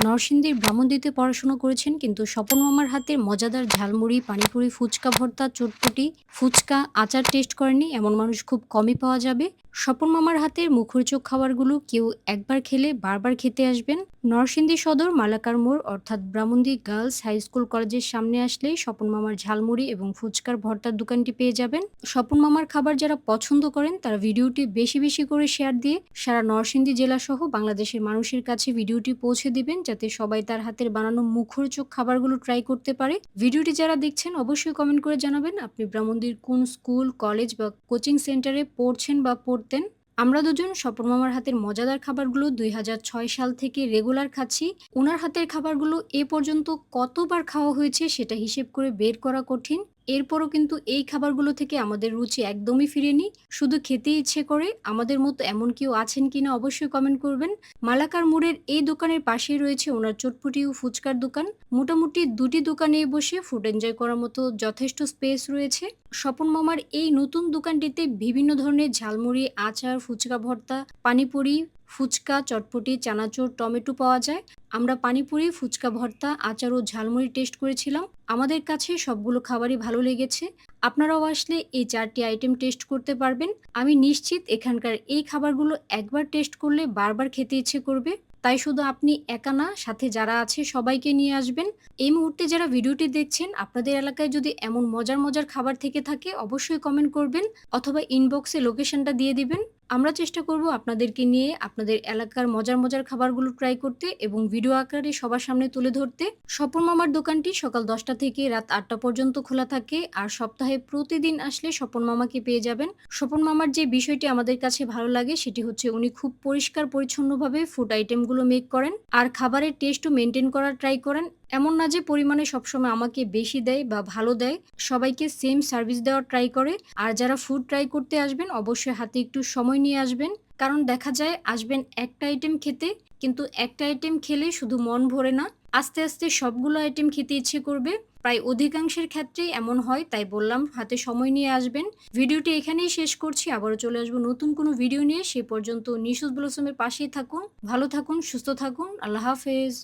নরসিংদীর ব্রাহ্মণদ্বীপে পড়াশোনা করেছেন কিন্তু স্বপন মামার হাতের মজাদার ঝালমুড়ি, পানিপুরি, ফুচকা ভর্তা, চটপটি, ফুচকা, আচার টেস্ট করেননি এমন মানুষ খুব কমই পাওয়া যাবে। স্বপন মামার হাতের মুখরোচক খাবারগুলো কেউ একবার খেলে বারবার খেতে আসবেন। নরসিংদী সদর মালাকার মোড় অর্থাৎ ব্রাহ্মণদ্বীপ গার্লস হাই স্কুল কলেজের সামনে আসলেই স্বপন মামার ঝালমুড়ি এবং ফুচকার ভর্তার দোকানটি পেয়ে যাবেন। স্বপন মামার খাবার যারা পছন্দ করেন তারা ভিডিওটি বেশি বেশি করে শেয়ার দিয়ে সারা নরসিংদী জেলা সহ বাংলাদেশের মানুষের কাছে ভিডিওটি পৌঁছে দিবেন যাতে সবাই তার হাতের বানানো মুখরোচক খাবারগুলো ট্রাই করতে পারে। ভিডিওটি যারা দেখছেন অবশ্যই কমেন্ট করে জানাবেন আপনি ব্রাহ্মণদ্বীপের কোন স্কুল, কলেজ বা কোচিং সেন্টারে পড়ছেন বা পড়তেন। আমরা দুজন স্বপন মামার হাতের মজাদার খাবারগুলো ২০০৬ সাল থেকে রেগুলার খাচ্ছি। উনার হাতের খাবারগুলো এ পর্যন্ত কতবার খাওয়া হয়েছে সেটা হিসেব করে বের করা কঠিন। এরপরও কিন্তু এই খাবারগুলো থেকে আমাদের রুচি একদমই ফিরেনি। শুধু খেতে ইচ্ছে করে। আমাদের মতো এমন কেউ আছেন কিনা অবশ্যই কমেন্ট করবেন। মালাকার মোড়ের এই দোকানের পাশেই রয়েছে ওনার চটপটি ও ফুচকার দোকান। মোটামুটি দুটি দোকানে বসে ফুড এনজয় করার মতো যথেষ্ট স্পেস রয়েছে। স্বপন মামার এই নতুন দোকানটিতে বিভিন্ন ধরনের ঝালমুড়ি, আচার, ফুচকা ভর্তা, পানিপুরি, ফুচকা, চটপটি, চানাচুর, টমেটো পাওয়া যায়। আমরা পানিপুরি, ফুচকা ভর্তা, আচার ও ঝালমুড়ি টেস্ট করেছিলাম। আমাদের কাছে সবগুলো খাবারই ভালো লেগেছে। আপনারাও আসলে এই ৪টি আইটেম টেস্ট করতে পারবেন। আমি নিশ্চিত এখানকার এই খাবারগুলো একবার টেস্ট করলে বারবার খেতে ইচ্ছে করবে। তাই শুধু আপনি একা না, সাথে যারা আছে সবাইকে নিয়ে আসবেন। এই মুহূর্তে যারা ভিডিওটি দেখছেন আপনাদের এলাকায় যদি এমন মজার মজার খাবার থেকে থাকে অবশ্যই কমেন্ট করবেন অথবা ইনবক্সে লোকেশনটা দিয়ে দিবেন। আমরা চেষ্টা করব আপনাদেরকে নিয়ে আপনাদের এলাকার মজার মজার খাবারগুলো ট্রাই করতে এবং ভিডিও আকারে সবার সামনে তুলে ধরতে। স্বপন মামার দোকানটি সকাল ১০টা থেকে রাত ৮টা পর্যন্ত খোলা থাকে আর সপ্তাহে প্রতিদিন আসলে স্বপন মামাকে পেয়ে যাবেন। স্বপন মামার যে বিষয়টি আমাদের কাছে ভালো লাগে সেটি হচ্ছে উনি খুব পরিষ্কার পরিচ্ছন্নভাবে ফুড আইটেমগুলো মেক করেন আর খাবারের টেস্টও মেনটেন করার ট্রাই করেন। এমন না যে পরিমাণে সবসময় আমাকে বেশি দেয় বা ভালো দেয়, সবাইকে সেম সার্ভিস দেওয়ার ট্রাই করে। আর যারা ফুড ট্রাই করতে আসবেন অবশ্যই হাতে একটু সময় নিয়ে আসবেন, কারণ দেখা যায় আসবেন একটা আইটেম খেতে কিন্তু একটা আইটেম খেলে শুধু মন ভরে না, আস্তে আস্তে সবগুলো আইটেম খেতে ইচ্ছে করবে। প্রায় অধিকাংশের ক্ষেত্রেই এমন হয়, তাই বললাম হাতে সময় নিয়ে আসবেন। ভিডিওটি এখানেই শেষ করছি, আবারও চলে আসবো নতুন কোনো ভিডিও নিয়ে। সে পর্যন্ত নিশোজ ব্লসমের পাশেই থাকুন, ভালো থাকুন, সুস্থ থাকুন। আল্লাহ হাফেজ।